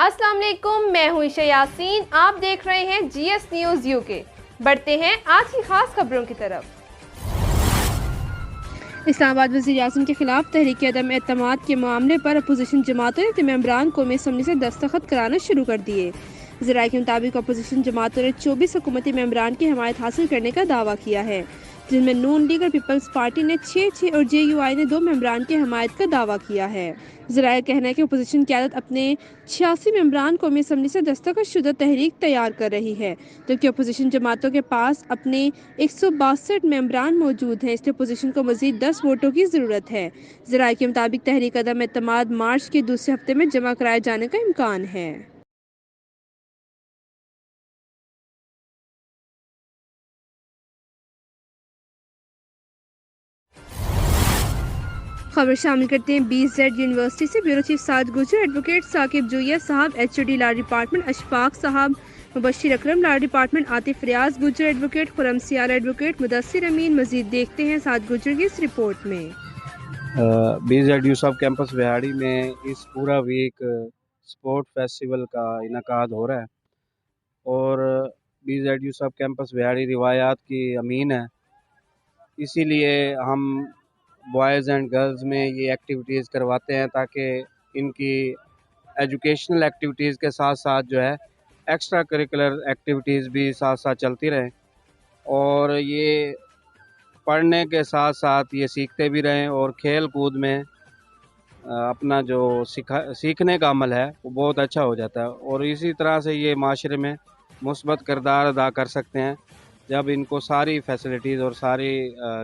अस्सलाम वालेकुम, मैं हूं ईशा यासीन। आप देख रहे हैं GS न्यूज़ UK। बढ़ते हैं आज की खास खबरों की तरफ। इस्लामाबाद वज़ीर आज़म के खिलाफ तहरीक अदम एतमाद के मामले पर अपोजिशन जमातों ने मेंबरान कौमी असम्बली से दस्तखत कराना शुरू कर दिए। ज़राए के मुताबिक अपोजिशन जमातों ने 24 हुकूमती मेंबरान की हमायत हासिल करने का दावा किया है, जिनमें नून लीग और पीपल्स पार्टी ने 6 और JUI ने 2 मेंबरान की हमायत का दावा किया है। ज़राए कहना है कि अपोजिशन क़यादत अपने 86 मेंबरान कौमी असम्बली से दस्तखत शुदा तहरीक तैयार कर रही है, जबकि अपोजिशन जमातों के पास अपने 162 मेंबरान मौजूद हैं। इसलिए अपोजिशन को मज़ीद 10 वोटों की ज़रूरत है। ज़राए के मुताबिक तहरीक अदम एतमाद मार्च के दूसरे हफ्ते में जमा कराए जाने का इम्कान है। खबर शामिल करते हैं BZ यूनिवर्सिटी से। ब्यूरो चीफ साद गुजर, एडवोकेट साकिब जोया साहब, HOD लॉ डिपार्टमेंट अशफाक साहब, मुबश्शिर अकरम लॉ डिपार्टमेंट, आतिफ रियाज गुजर एडवोकेट, खुरम सियाल एडवोकेट, मुदस्सिर अमीन। मजीद देखते हैं साद गुजर की इस रिपोर्ट में। BZ यूसुफ कैंपस विहाड़ी में इस पूरा वीक स्पोर्ट फेस्टिवल का इनकाद हो रहा है और BZ यूसुफ कैंपस विहाड़ी रिवायात की अमीन है, इसीलिए हम बॉयज़ एंड गर्ल्स में ये एक्टिविटीज़ करवाते हैं ताकि इनकी एजुकेशनल एक्टिविटीज़ के साथ साथ जो है एक्स्ट्रा करिकुलर एक्टिविटीज़ भी साथ साथ चलती रहें और ये पढ़ने के साथ साथ ये सीखते भी रहें और खेल कूद में अपना जो सीखने का अमल है वो बहुत अच्छा हो जाता है और इसी तरह से ये माशरे में मुस्बत किरदार अदा कर सकते हैं जब इनको सारी फैसिलिटीज़ और सारी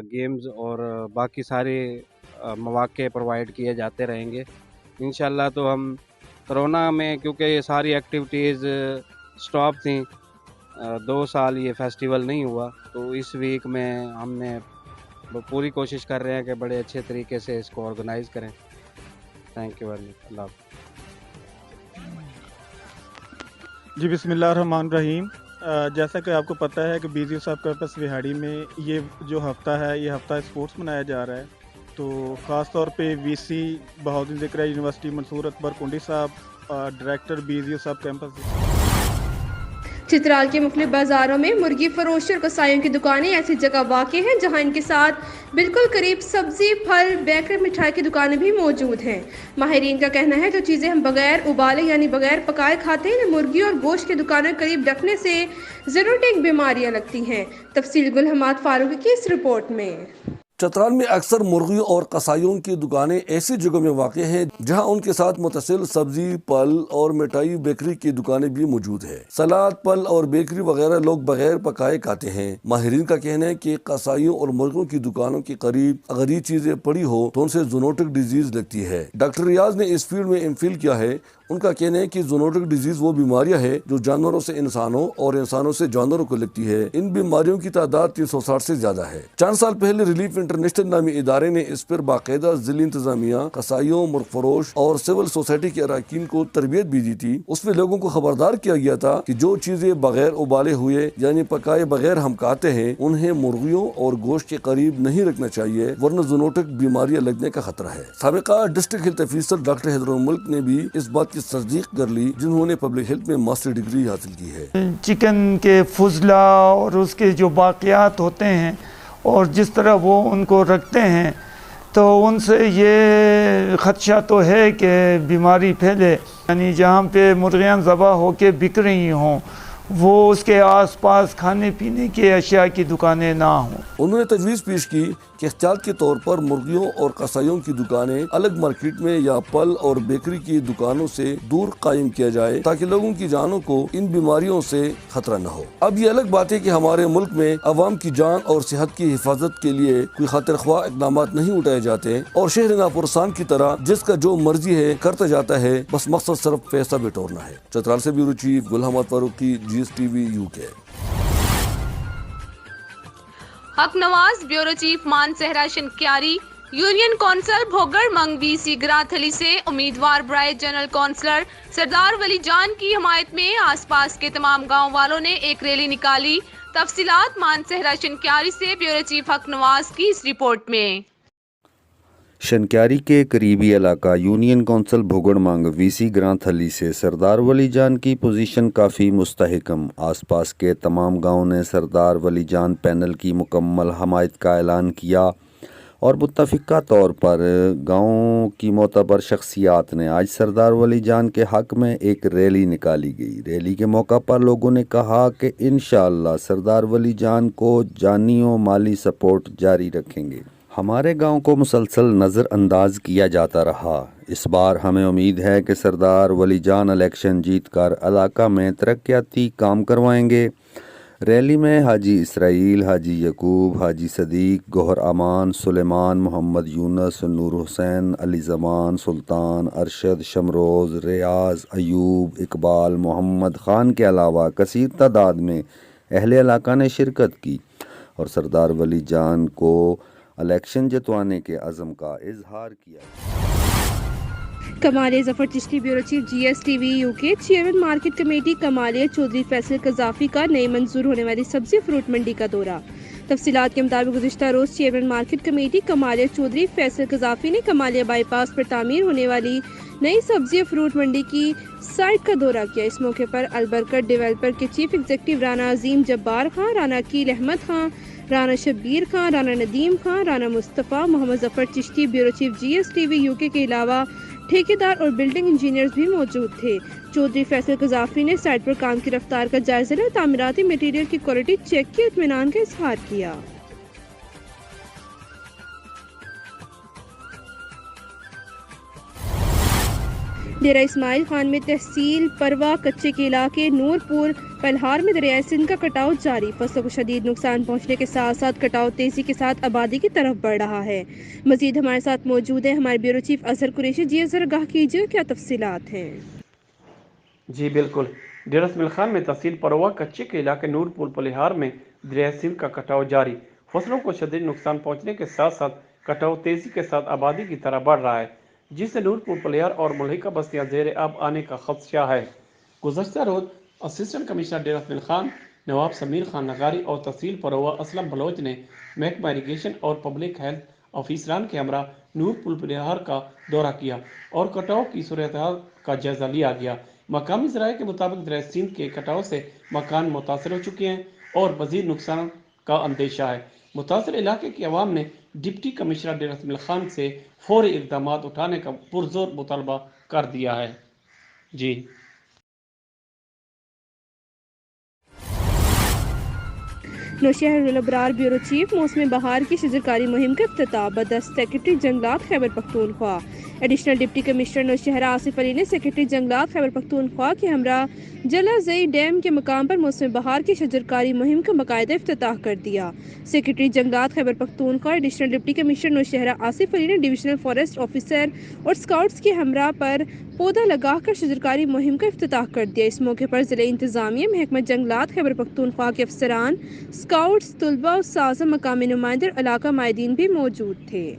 गेम्स और बाकी सारे मौके प्रोवाइड किए जाते रहेंगे इंशाल्लाह। तो हम कोरोना में क्योंकि ये सारी एक्टिविटीज़ स्टॉप थी, 2 साल ये फेस्टिवल नहीं हुआ, तो इस वीक में हमने पूरी कोशिश कर रहे हैं कि बड़े अच्छे तरीके से इसको ऑर्गेनाइज़ करें। Thank you very much. Allah. जी बिस्मिल्लाहिर्रहमानिर्रहीम। जैसा कि आपको पता है कि BZ यूसुफ कैंपस विहाड़ी में ये जो हफ़्ता है ये हफ़्ता स्पोर्ट्स मनाया जा रहा है, तो ख़ास तौर पे VC बहाउद्दीन ज़िक्रिया यूनिवर्सिटी मंसूर अकबर कुंडी साहब, director BZ Yusuf campus. Chitral के मुख्तलिफ बाज़ारों में मुर्गी फरोशी और कसाईयों की दुकानें ऐसी जगह वाक़ई हैं जहां इनके साथ बिल्कुल करीब सब्जी, फल, बेकरी, मिठाई की दुकानें भी मौजूद हैं। माहिरीन का कहना है जो चीज़ें हम बगैर उबाले यानी बगैर पकाए खाते हैं, मुर्गी और गोश्त की दुकानें करीब रखने से ज़रूर बीमारियां लगती हैं। तफसील गुल हमाद फारूकी की इस रिपोर्ट में। चित्राल में अक्सर मुर्गी और कसाईयों की दुकानें ऐसी जगहों में वाक़ हैं जहां उनके साथ मुतसिल सब्जी, फल और मिठाई, बेकरी की दुकानें भी मौजूद है। सलाद, फल और बेकरी वगैरह लोग बगैर पकाए खाते हैं। माहिरीन का कहना है कि कसाईयों और मुर्गों की दुकानों के करीब अगर ये चीजें पड़ी हो तो उनसे ज़ूनोटिक डिजीज लगती है। डॉक्टर रियाज ने इस फील्ड में एमफिल किया है। उनका कहना है कि ज़ूनोटिक डिजीज वो बीमारियां है जो जानवरों से इंसानों और इंसानों से जानवरों को लगती है। इन बीमारियों की तादाद 360 से ज्यादा है। चंद साल पहले रिलीफ इंटरनेशनल नामी इदारे ने इस पर बाकायदा जिला इंतजामिया, कसाईयों, मुर्ग फरोश और सिविल सोसाइटी के अरकान को तरबियत भी दी थी। उसमें लोगों को खबरदार किया गया था कि जो चीजें बगैर उबाले हुए यानी पकाए बगैर हम खाते हैं उन्हें मुर्गियों और गोश्त के करीब नहीं रखना चाहिए, वरना ज़ूनोटिक बीमारियां लगने का खतरा है। साबिका डिस्ट्रिक्ट हेल्थ ऑफिसर डॉक्टर हैदरुल मुल्क ने भी इस बात की तस्दीक कर ली, जिन्होंने पब्लिक हेल्थ में मास्टर डिग्री हासिल की है। चिकन के फुजला और उसके जो बाक़ियात होते हैं और जिस तरह वो उनको रखते हैं तो उनसे ये ख़दशा तो है कि बीमारी फैले, यानी जहाँ पे मुर्गियाँ ज़बह होके बिक रही हों वो उसके आसपास खाने पीने के अशिया की दुकानें ना हों। उन्होंने तजवीज़ पेश की कि एहतियात के तौर पर मुर्गियों और कसाईयों की दुकानें अलग मार्केट में या फल और बेकरी की दुकानों से दूर कायम किया जाए ताकि लोगों की जानों को इन बीमारियों से खतरा न हो। अब ये अलग बात है कि हमारे मुल्क में अवाम की जान और सेहत की हिफाजत के लिए कोई खातिर ख्वाह इक़दाम नहीं उठाए जाते और शहर नापुरसान की तरह जिसका जो मर्जी है करता जाता है, बस मकसद सिर्फ पैसा बटोरना है। चित्राल से ब्यूरो चीफ गुल Hammad Farooqui, GS TV UK। Haq Nawaz, bureau chief Mansehra Shinkiari, union council Bhogar Mang BC ग्राथली से उम्मीदवार बराए जनरल कौंसलर सरदार वली जान की हमायत में आसपास के तमाम गांव वालों ने एक रैली निकाली। तफसीलात मानसहरा शनक्यारी से ब्यूरो चीफ हक नवाज की इस रिपोर्ट में। شنکیاری کے قریبی علاقہ یونین کونسل بھگڑ مانگ وی سی گراں تھلی سے سردار ولی جان کی پوزیشن کافی مستحکم۔ آس پاس کے تمام گاؤں نے سردار ولی جان پینل کی مکمل حمایت کا اعلان کیا اور متفقہ طور پر گاؤں کی معتبر شخصیات نے آج سردار ولی جان کے حق میں ایک ریلی نکالی گئی۔ ریلی کے موقع پر لوگوں نے کہا کہ انشاءاللہ سردار ولی جان کو جانی و مالی سپورٹ جاری رکھیں گے۔ ہمارے گاؤں کو مسلسل نظر انداز کیا جاتا رہا۔ اس بار ہمیں امید ہے کہ سردار ولی جان الیکشن جیت کر علاقہ میں ترقیاتی کام کروائیں گے۔ ریلی میں حاجی اسرائیل، حاجی یعقوب، حاجی صدیق، گوہر امان، سلیمان، محمد یونس، نور حسین، علی زمان، سلطان، ارشد، شمروز، ریاض، ایوب، اقبال، محمد خان کے علاوہ کثیر تعداد میں اہل علاقہ نے شرکت کی اور سردار ولی جان کو الیکشن جتوانے کے عزم کا اظہار کیا۔ Kamalia Zafar Chishti bureau chief G S T V U K chairman market committee Kamalia Chaudhry Faisal Qaddafi کا نئی منظور ہونے والی سبزی فروٹ منڈی کا دورہ۔ تفصیلات کے مطابق گزشتہ روز chairman market committee Kamalia Chaudhry Faisal Qaddafi نے کمالیہ بائی پاس پر تعمیر ہونے والی نئی سبزی فروٹ منڈی کی سائٹ کا دورہ کیا۔ اس موقع پر البرکت ڈیولپر کے chief executive Rana Azeem Jabbar Khan, Rana Aqeel Ahmed Khan, Rana Shabbir Khan, Rana Nadeem Khan, Rana Mustafa, Muhammad Zafar Chishti bureau chief G S T V U کے علاوہ ٹھیکیدار اور بلڈنگ انجینئرز بھی موجود تھے۔ چودھری فیصل قذافی نے سائٹ پر کام کی رفتار کا جائزہ لیا، تعمیراتی مٹیریل کی کوالٹی چیک کی، اطمینان کا اظہار کیا۔ ڈیرہ اسماعیل خان میں تحصیل پروا کچے کے علاقے نورپور پلہار میں دریائے سندھ کا کٹاؤ جاری، فصلوں کو شدید نقصان پہنچنے کے ساتھ ساتھ کٹاؤ تیزی کے ساتھ آبادی کی طرف بڑھ رہا ہے۔ مزید ہمارے ساتھ موجود ہیں ہمارے بیورو چیف اظہر قریشی۔ جی اظہر، آگاہ کیجیے کیا تفصیلات ہیں؟ جی بالکل، ڈیرہ اسماعیل خان میں تحصیل پروا کچے کے علاقے نورپور پلہار میں دریائے سندھ کا کٹاؤ جاری، فصلوں کو شدید نقصان پہنچنے کے ساتھ ساتھ کٹاؤ تیزی کے ساتھ آبادی کی طرح بڑھ رہا ہے، جس سے نورپور پلہار اور ملحقہ بستیاں زیر آب آنے کا خدشہ ہے۔ گزشتہ روز اسسٹنٹ کمشنر ڈیرہ اسماعیل خان نواب سمیر خان نگاری اور تحصیل پروا اسلم بلوچ نے محکمہ اریگیشن اور پبلک ہیلتھ آفیسران کے ہمراہ نورپور پلہار کا دورہ کیا اور کٹاؤ کی صورتحال کا جائزہ لیا گیا۔ مقامی ذرائع کے مطابق دریائے سندھ کے کٹاؤ سے مکان متاثر ہو چکے ہیں اور مزید نقصان کا اندیشہ ہے۔ متاثر علاقے کی عوام نے ڈپٹی کمشنر ڈیرہ اسماعیل خان سے فوری اقدامات اٹھانے کا پرزور مطالبہ کر دیا ہے۔ جی نوشہر الابرار بیورو چیف موسم بہار کی شجرکاری مہم کا افتتاح، بدست سیکرٹری جنگلات Khyber Pakhtunkhwa. Additional deputy commissioner Nowshera Asif Ali نے سیکرٹری جنگلات خیبر پختونخوا کے ہمراہ جلا زئی ڈیم کے مقام پر موسم بہار کی شجرکاری مہم کا باقاعدہ افتتاح کر دیا۔ سیکرٹری جنگلات Khyber Pakhtunkhwa additional deputy commissioner Nowshera Asif Ali نے ڈویژنل فارسٹ آفیسر اور اسکاؤٹس کے ہمراہ پر پودا لگا کر شجرکاری مہم کا افتتاح کر دیا۔ اس موقع پر ضلع انتظامیہ، محکمہ جنگلات خیبر پختونخوا کے افسران، اسکاؤٹس، طلباء، اساتذہ، مقامی نمائندے اور علاقہ مائندین بھی موجود تھے۔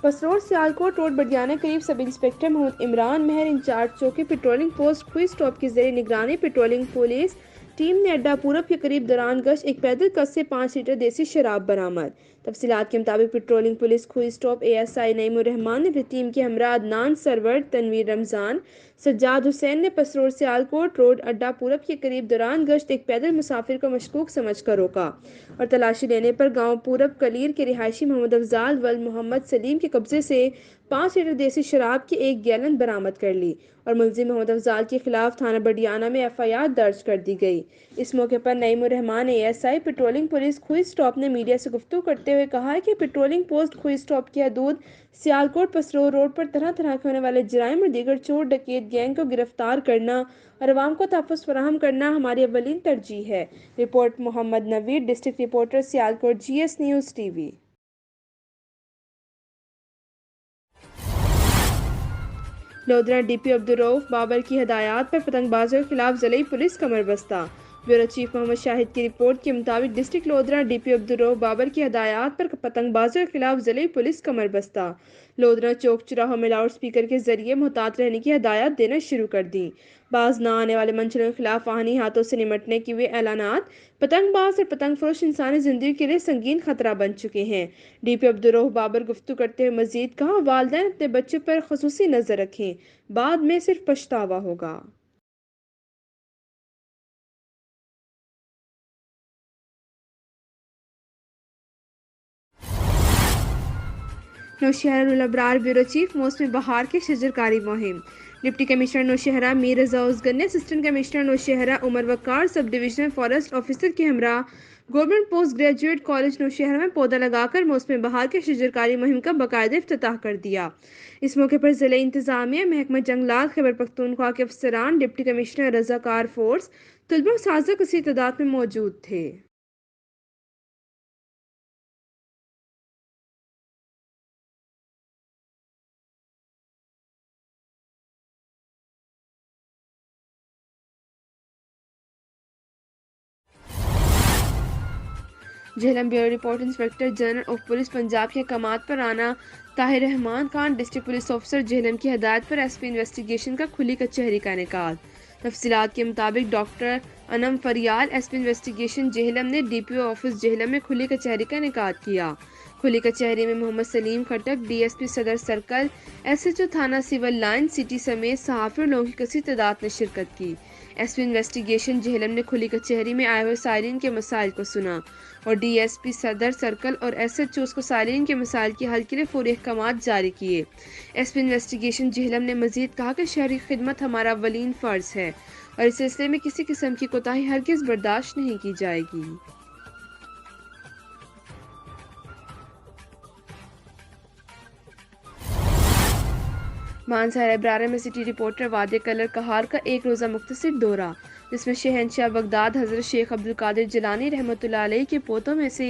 پسرور سیالکوٹ روڈ بڈیانہ قریب سب انسپکٹر محمد عمران مہر انچارج چوکی پیٹرولنگ پوسٹ کھوئی اسٹاپ کی زیر نگرانی پیٹرولنگ پولیس ٹیم نے اڈا پورب کے قریب دوران گشت ایک پیدل کس سے 5 لیٹر دیسی شراب برآمد۔ تفصیلات کے مطابق patrolling police Khui stop A S I Naeem ur Rehman نے اپنی ٹیم کے ہمراہ عدنان سرور، تنویر رمضان، سجاد حسین نے پسرور سیالکوٹ روڈ اڈا پورب کے قریب دوران گشت ایک پیدل مسافر کو مشکوک سمجھ کر روکا اور تلاشی لینے پر گاؤں پورب کلیر کے رہائشی محمد افضال ولد محمد سلیم کے قبضے سے 5 لیٹر دیسی شراب کی 1 گیلن برآمد کر لی اور ملزم محمد افضال کے خلاف تھانہ بڈیانہ میں ایف آئی آر درج کر دی گئی۔ اس موقع پر Naeem ur Rehman A S I patrolling police Khui stop نے میڈیا سے گفتگو کرتے ہوئے کہا ہے کہ پیٹرولنگ پوسٹ کھوئی اسٹاپ کی حدود سیالکوٹ پسرور روڈ پر طرح طرح کے ہونے والے جرائم اور دیگر چور ڈکیت گینگ کو گرفتار کرنا اور عوام کو تحفظ فراہم کرنا ہماری اولین ترجیح ہے۔ Report Muhammad Naveer, district reporter Sialkot, G S news T V. Lodhra D P Abdul Rauf Babar کی ہدایات پر پتنگ بازوں کے خلاف ضلعی پولیس کمر بستہ۔ ब्यूरो चीफ मोहम्मद शाहिद की रिपोर्ट के मुताबिक डिस्ट्रिक्ट लोधरा DPO अब्दुर्रऊफ बाबर की हदायत पर पतंगबाजों के खिलाफ जिले पुलिस कमर बस्ता। लोधरा चौक चौराहों में लाउड स्पीकर के जरिए मुहतात रहने की हदायत देना शुरू कर दी। बाज न आने वाले मंचलों के खिलाफ आहानी हाथों से निमटने की वे ऐलानात पतंगबाज और पतंग फरोश इंसानी जिंदगी के लिए संगीन खतरा बन चुके हैं। DPO अब्दुर्रऊफ बाबर गुफ्तगू करते हुए मजीद कहा, वालिदैन अपने बच्चों पर खुसूसी नजर रखें, बाद में सिर्फ पछतावा होगा। नौशहरा रुल अबरार ब्यूरो चीफ मौसमी बहार की शजरकारी मुहिम। डिप्टी कमिश्नर नौशहरा मीर रजा उसगर ने assistant commissioner Nowshera Umar Waqar sub divisional forest officer के हमरा government post graduate college Nowshera में पौधा लगाकर मौसमी बहार के शजरकारी मुहिम का बाकायदा इफ्तिताह कर दिया। इस मौके पर जिले इंतजामिया, महकमा जंगलात, खैबर पख्तूनख्वा के अफसरान, डिप्टी कमिश्नर रजाकार फोर्स, तलबा साजा कसी तादाद में मौजूद थे। Jhelum bureau report inspector general of police Punjab के कमात पर आना Tahir Rahman Khan district police officer Jhelum की हदायत पर SP इन्वेस्टिगेशन का खुली कचहरी का इनेकाद। तफसीलात के मुताबिक डॉक्टर अनम फरियाल SP इन्वेस्टिगेशन झेलम ने DPO ऑफिस झेलम में खुली कचहरी का इनेकाद किया। खुली कचहरी में मोहम्मद सलीम खटक, DSP सदर सर्कल, SHO थाना सिविल लाइन सिटी समेत सहाफ़ी और लोगों की कसी तादाद ने शिरकत की। SP इन्वेस्टिगेशन झेलम ने खुली कचहरी में आए हुए साइलिन के मसाइल को सुना और DSP सदर सर्कल और SHOs को साइलिन के मसाइल के हल के लिए फौरी अहकामात जारी किए। SP इन्वेस्टिगेशन झेलम ने मजीद कहा कि शहरी खिदमत हमारा अवलीन फ़र्ज है और इस सिलसिले में किसी किस्म की कोताही हरगिज़ बर्दाश्त नहीं की जाएगी। मानसहरा इब्रार में सिटी रिपोर्टर वादे कलर कहार का एक रोज़ा मुख्तसर दौरा, जिसमें शहनशाह बगदाद हज़रत शेख अब्दुल कादिर जिलानी रहमतुल्लाह अलैह के पोतों में से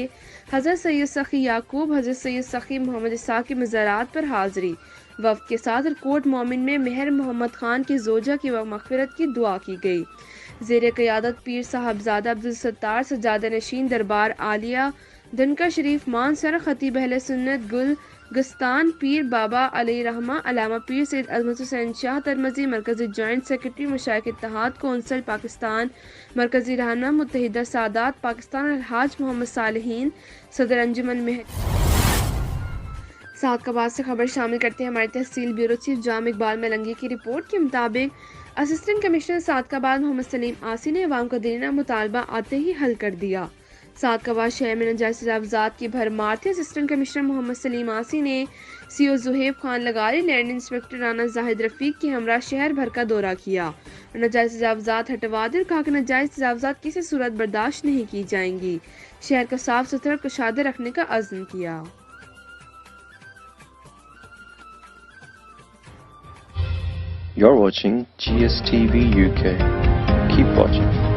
हज़रत सैयद सखी याकूब, हज़रत सैयद सखी मोहम्मद इसा की मज़ारात पर हाज़री वफ़द के साथ कोट मोमिन में मेहर मोहम्मद खान की जोजा की मग़फ़िरत की दुआ की गई। ज़ेर क़यादत पीर साहबजादा अब्दुल सत्तार सज्जादा नशीन दरबार आलिया दनका शरीफ मानसरा खतीब अहले सुन्नत गुल गस्तान पीर बाबा अलैहि रहमा अलामा पीर सैयद अज़मत हुसैन शाह तरमज़ी मरकज़ी जॉइंट सेक्रेटरी मुशाइख इत्तेहाद कौंसल पाकिस्तान मरकज़ी रहनुमा मुत्तहिदा सादात पाकिस्तान अलहाज मोहम्मद सालिहीन सदर अंजुमन में सादकाबाद से खबर शामिल करते हैं हमारे तहसील ब्यूरो चीफ जाम इकबाल मलंगी की रिपोर्ट के मुताबिक असिस्टेंट कमिश्नर सादकाबाद मोहम्मद सलीम आसी ने अवाम का देना मुतालबा आते ही हल कर दिया। सादकाबाद शहर में नाजायज़ तजावुज़ात की भरमार थी। असिस्टेंट कमिश्नर मोहम्मद सलीम आसी ने CO ज़ुहैब खान लगारी, लैंड इंस्पेक्टर राना जाहिद रफ़ीक के हमरा शहर भर का दौरा किया और नाजायज़ तजावुज़ात हटवा दी और कहा कि नाजायज़ तजावुज़ात किसी सूरत बर्दाश्त नहीं की जाएंगी। शहर को साफ सुथरा और कुशादा रखने का अज़्म किया। You're watching GSTV UK. Keep watching.